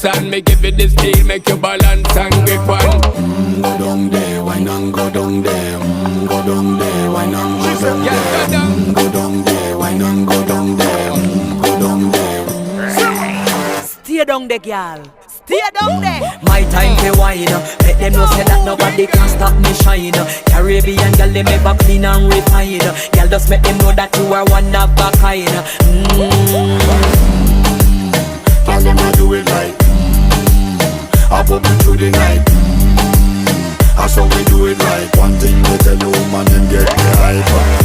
dance and me give it this feel, make you balance and grip on. Go down there, why not go down there? Go down there, why not go down there? Go down there, why not go down there? Go down there. Stay down there, girl. Stay down there. My time to wine. Let them know say that nobody can stop me shine. Caribbean girl, they make back clean and refine. Girl, just make them know that you are one of a kind. Tell them I do it right. I pop it through the night. That's how we do it right. One thing we tell you, man, them get me hype.